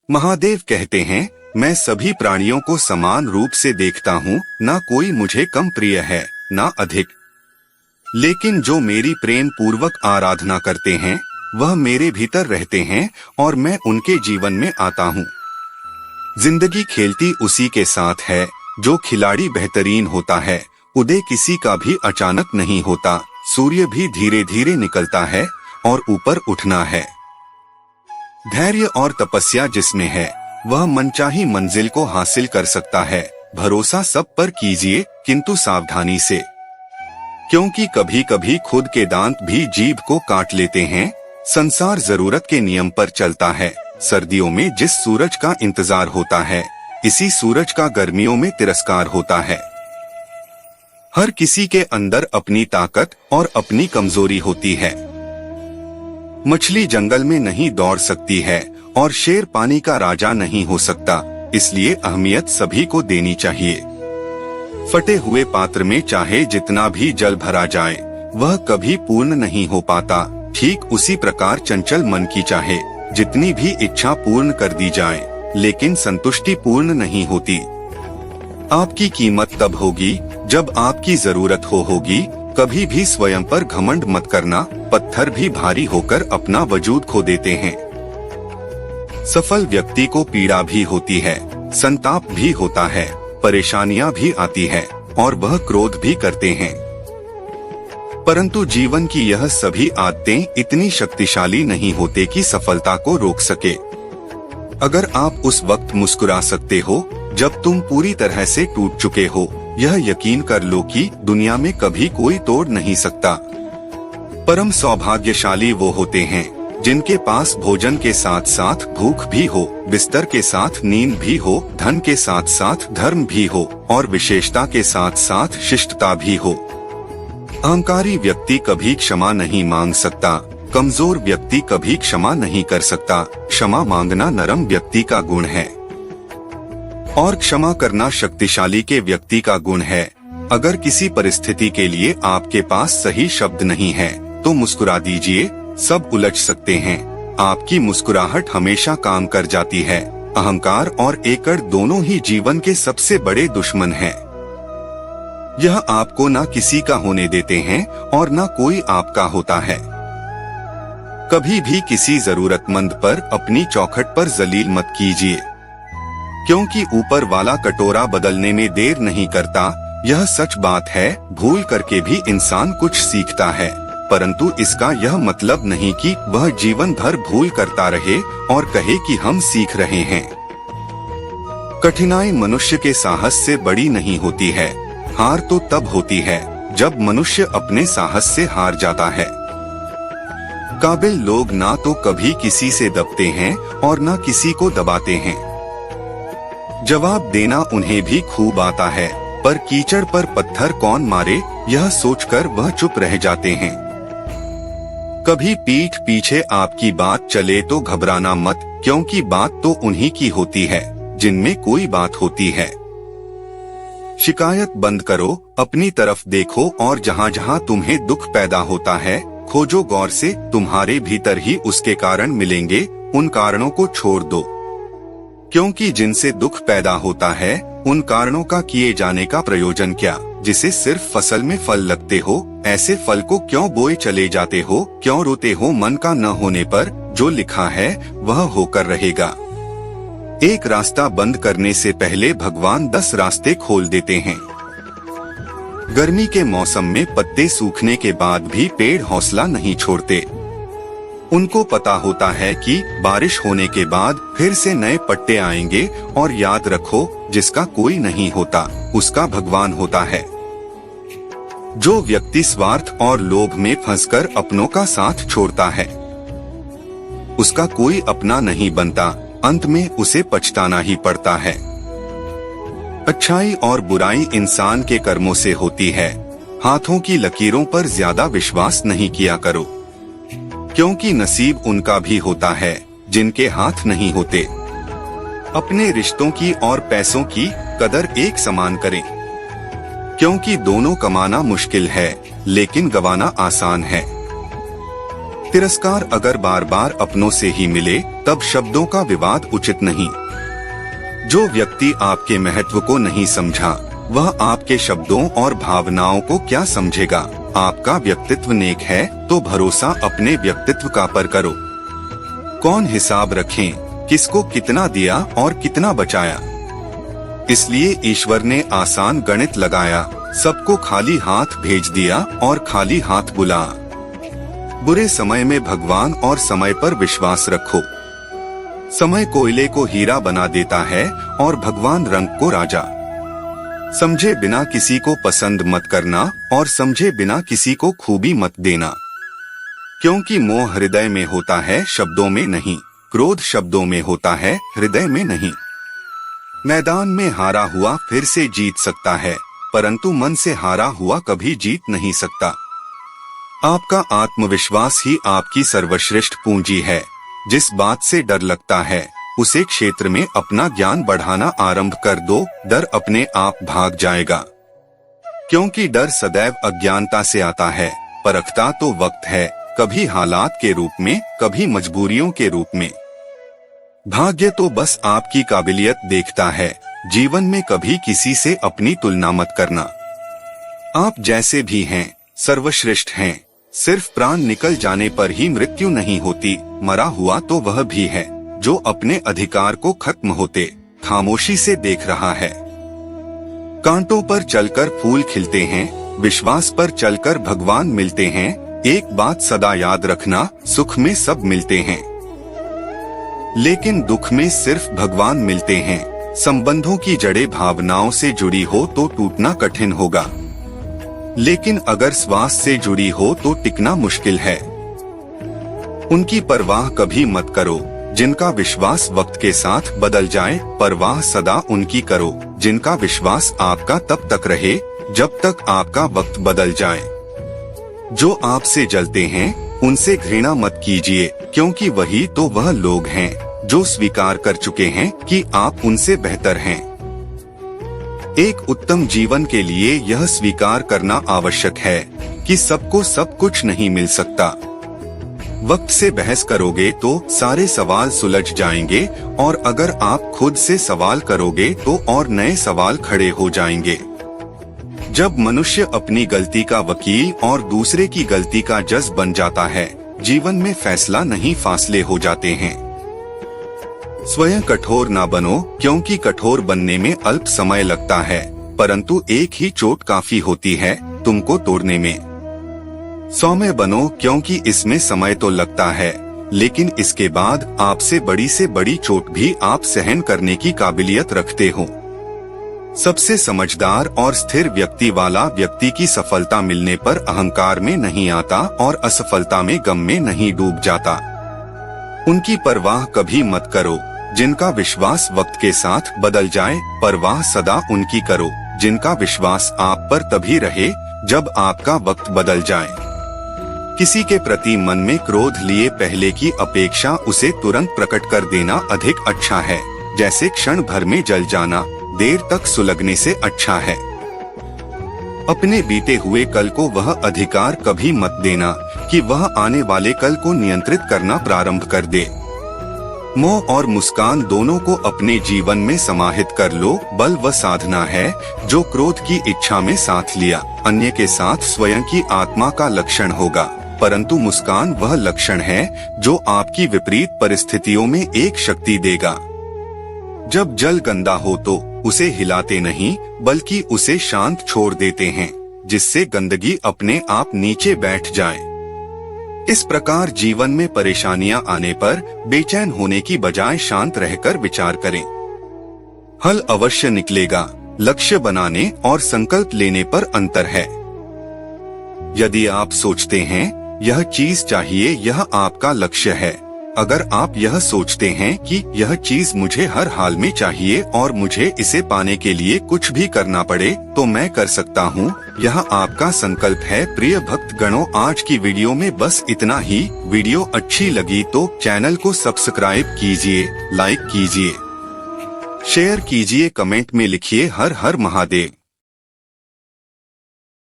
महादेव कहते हैं, मैं सभी प्राणियों को समान रूप से देखता हूँ, ना कोई मुझे कम प्रिय है ना अधिक। लेकिन जो मेरी प्रेम पूर्वक आराधना करते हैं वह मेरे भीतर रहते हैं और मैं उनके जीवन में आता हूँ। जिंदगी खेलती उसी के साथ है, जो खिलाड़ी बेहतरीन होता है। उदय किसी का भी अचानक नहीं होता, सूर्य भी धीरे धीरे निकलता है और ऊपर उठना है। धैर्य और तपस्या जिसमें है वह मनचाही मंजिल को हासिल कर सकता है। भरोसा सब पर कीजिए, किंतु सावधानी से, क्योंकि कभी कभी खुद के दांत भी जीभ को काट लेते हैं। संसार जरूरत के नियम पर चलता है। सर्दियों में जिस सूरज का इंतजार होता है, इसी सूरज का गर्मियों में तिरस्कार होता है। हर किसी के अंदर अपनी ताकत और अपनी कमजोरी होती है। मछली जंगल में नहीं दौड़ सकती है और शेर पानी का राजा नहीं हो सकता, इसलिए अहमियत सभी को देनी चाहिए। फटे हुए पात्र में चाहे जितना भी जल भरा जाए, वह कभी पूर्ण नहीं हो पाता। ठीक उसी प्रकार चंचल मन की चाहे जितनी भी इच्छा पूर्ण कर दी जाए, लेकिन संतुष्टि पूर्ण नहीं होती। आपकी कीमत तब होगी जब आपकी जरूरत होगी। कभी भी स्वयं पर घमंड मत करना, पत्थर भी भारी होकर अपना वजूद खो देते हैं। सफल व्यक्ति को पीड़ा भी होती है, संताप भी होता है, परेशानियां भी आती है और वह क्रोध भी करते हैं। परंतु जीवन की यह सभी आदतें इतनी शक्तिशाली नहीं होते कि सफलता को रोक सके। अगर आप उस वक्त मुस्कुरा सकते हो जब तुम पूरी तरह से टूट चुके हो, यह यकीन कर लो कि दुनिया में कभी कोई तोड़ नहीं सकता। परम सौभाग्यशाली वो होते हैं जिनके पास भोजन के साथ साथ भूख भी हो, बिस्तर के साथ नींद भी हो, धन के साथ साथ धर्म भी हो और विशेषता के साथ साथ शिष्टता भी हो। अहंकारी व्यक्ति कभी क्षमा नहीं मांग सकता, कमजोर व्यक्ति कभी क्षमा नहीं कर सकता। क्षमा मांगना नरम व्यक्ति का गुण है और क्षमा करना शक्तिशाली के व्यक्ति का गुण है। अगर किसी परिस्थिति के लिए आपके पास सही शब्द नहीं है तो मुस्कुरा दीजिए, सब उलझ सकते हैं। आपकी मुस्कुराहट हमेशा काम कर जाती है। अहंकार और एकड़ दोनों ही जीवन के सबसे बड़े दुश्मन हैं। यह आपको ना किसी का होने देते हैं और ना कोई आपका होता है। कभी भी किसी जरूरतमंद पर अपनी चौखट पर जलील मत कीजिए, क्योंकि ऊपर वाला कटोरा बदलने में देर नहीं करता। यह सच बात है, भूल करके भी इंसान कुछ सीखता है, परंतु इसका यह मतलब नहीं कि वह जीवन भर भूल करता रहे और कहे कि हम सीख रहे हैं। कठिनाई मनुष्य के साहस से बड़ी नहीं होती है। हार तो तब होती है जब मनुष्य अपने साहस से हार जाता है। काबिल लोग ना तो कभी किसी से दबते हैं और ना किसी को दबाते हैं। जवाब देना उन्हें भी खूब आता है, पर कीचड़ पर पत्थर कौन मारे, यह सोचकर वह चुप रह जाते हैं। कभी पीठ पीछे आपकी बात चले तो घबराना मत, क्योंकि बात तो उन्हीं की होती है जिनमें कोई बात होती है। शिकायत बंद करो, अपनी तरफ देखो और जहाँ जहाँ तुम्हें दुख पैदा होता है खोजो गौर से। तुम्हारे भीतर ही उसके कारण मिलेंगे, उन कारणों को छोड़ दो, क्योंकि जिनसे दुख पैदा होता है उन कारणों का किए जाने का प्रयोजन क्या। जिसे सिर्फ फसल में फल लगते हो, ऐसे फल को क्यों बोए चले जाते हो, क्यों रोते हो मन का न होने पर। जो लिखा है वह होकर रहेगा। एक रास्ता बंद करने से पहले भगवान 10 रास्ते खोल देते हैं। गर्मी के मौसम में पत्ते सूखने के बाद भी पेड़ हौसला नहीं छोड़ते। उनको पता होता है कि बारिश होने के बाद फिर से नए पत्ते आएंगे, और याद रखो, जिसका कोई नहीं होता उसका भगवान होता है। जो व्यक्ति स्वार्थ और लोभ में फंसकर अपनों का साथ छोड़ता है, उसका कोई अपना नहीं बनता, अंत में उसे पछताना ही पड़ता है। अच्छाई और बुराई इंसान के कर्मों से होती है। हाथों की लकीरों पर ज्यादा विश्वास नहीं किया करो, क्योंकि नसीब उनका भी होता है जिनके हाथ नहीं होते। अपने रिश्तों की और पैसों की कदर एक समान करें, क्योंकि दोनों कमाना मुश्किल है लेकिन गंवाना आसान है। तिरस्कार अगर बार बार अपनों से ही मिले तब शब्दों का विवाद उचित नहीं। जो व्यक्ति आपके महत्व को नहीं समझा वह आपके शब्दों और भावनाओं को क्या समझेगा। आपका व्यक्तित्व नेक है तो भरोसा अपने व्यक्तित्व का पर करो। कौन हिसाब रखें किसको कितना दिया और कितना बचाया। इसलिए ईश्वर ने आसान गणित लगाया, सबको खाली हाथ भेज दिया और खाली हाथ बुला। बुरे समय में भगवान और समय पर विश्वास रखो। समय कोयले को हीरा बना देता है और भगवान रंग को राजा। समझे बिना किसी को पसंद मत करना और समझे बिना किसी को खूबी मत देना, क्योंकि मोह हृदय में होता है शब्दों में नहीं। क्रोध शब्दों में होता है हृदय में नहीं। मैदान में हारा हुआ फिर से जीत सकता है, परंतु मन से हारा हुआ कभी जीत नहीं सकता। आपका आत्मविश्वास ही आपकी सर्वश्रेष्ठ पूंजी है। जिस बात से डर लगता है उसे क्षेत्र में अपना ज्ञान बढ़ाना आरंभ कर दो, डर अपने आप भाग जाएगा। क्योंकि डर सदैव अज्ञानता से आता है। परखता तो वक्त है, कभी हालात के रूप में, कभी मजबूरियों के रूप में। भाग्य तो बस आपकी काबिलियत देखता है। जीवन में कभी किसी से अपनी तुलना मत करना। आप जैसे भी हैं सर्वश्रेष्ठ हैं। सिर्फ प्राण निकल जाने पर ही मृत्यु नहीं होती, मरा हुआ तो वह भी है जो अपने अधिकार को खत्म होते खामोशी से देख रहा है। कांटों पर चलकर फूल खिलते हैं, विश्वास पर चलकर भगवान मिलते हैं। एक बात सदा याद रखना, सुख में सब मिलते हैं लेकिन दुख में सिर्फ भगवान मिलते हैं। संबंधों की जड़ें भावनाओं से जुड़ी हो तो टूटना कठिन होगा, लेकिन अगर श्वास से जुड़ी हो तो टिकना मुश्किल है। उनकी परवाह कभी मत करो जिनका विश्वास वक्त के साथ बदल जाए, परवाह सदा उनकी करो जिनका विश्वास आपका तब तक रहे जब तक आपका वक्त बदल जाए। जो आपसे जलते हैं उनसे घृणा मत कीजिए, क्योंकि वही तो वह लोग हैं जो स्वीकार कर चुके हैं कि आप उनसे बेहतर हैं। एक उत्तम जीवन के लिए यह स्वीकार करना आवश्यक है कि सबको सब कुछ नहीं मिल सकता। वक्त से बहस करोगे तो सारे सवाल सुलझ जाएंगे और अगर आप खुद से सवाल करोगे तो और नए सवाल खड़े हो जाएंगे। जब मनुष्य अपनी गलती का वकील और दूसरे की गलती का जज बन जाता है, जीवन में फैसला नहीं फासले हो जाते हैं। स्वयं कठोर ना बनो, क्योंकि कठोर बनने में अल्प समय लगता है, परंतु एक ही चोट काफी होती है तुमको तोड़ने में। सौम्य बनो, क्योंकि इसमें समय तो लगता है, लेकिन इसके बाद आपसे से बड़ी चोट भी आप सहन करने की काबिलियत रखते हो। सबसे समझदार और स्थिर व्यक्ति वाला व्यक्ति की सफलता मिलने पर अहंकार में नहीं आता और असफलता में गम में नहीं डूब जाता। उनकी परवाह कभी मत करो जिनका विश्वास वक्त के साथ बदल जाए, परवाह सदा उनकी करो जिनका विश्वास आप पर तभी रहे जब आपका वक्त बदल जाए। किसी के प्रति मन में क्रोध लिए पहले की अपेक्षा उसे तुरंत प्रकट कर देना अधिक अच्छा है। जैसे क्षण भर में जल जाना देर तक सुलगने से अच्छा है। अपने बीते हुए कल को वह अधिकार कभी मत देना कि वह आने वाले कल को नियंत्रित करना प्रारंभ कर दे। मोह और मुस्कान दोनों को अपने जीवन में समाहित कर लो। बल व साधना है जो क्रोध की इच्छा में साथ लिया, अन्य के साथ स्वयं की आत्मा का लक्षण होगा, परंतु मुस्कान वह लक्षण है जो आपकी विपरीत परिस्थितियों में एक शक्ति देगा। जब जल गंदा हो तो उसे हिलाते नहीं बल्कि उसे शांत छोड़ देते हैं, जिससे गंदगी अपने आप नीचे बैठ जाए। इस प्रकार जीवन में परेशानियां आने पर बेचैन होने की बजाय शांत रहकर विचार करें। हल अवश्य निकलेगा। लक्ष्य बनाने और संकल्प लेने पर अंतर है। यदि आप सोचते हैं यह चीज चाहिए, यह आपका लक्ष्य है। अगर आप यह सोचते हैं कि यह चीज मुझे हर हाल में चाहिए और मुझे इसे पाने के लिए कुछ भी करना पड़े तो मैं कर सकता हूँ, यह आपका संकल्प है। प्रिय भक्त गणों, आज की वीडियो में बस इतना ही। वीडियो अच्छी लगी तो चैनल को सब्सक्राइब कीजिए, लाइक कीजिए, शेयर कीजिए, कमेंट में लिखिए हर हर महादेव।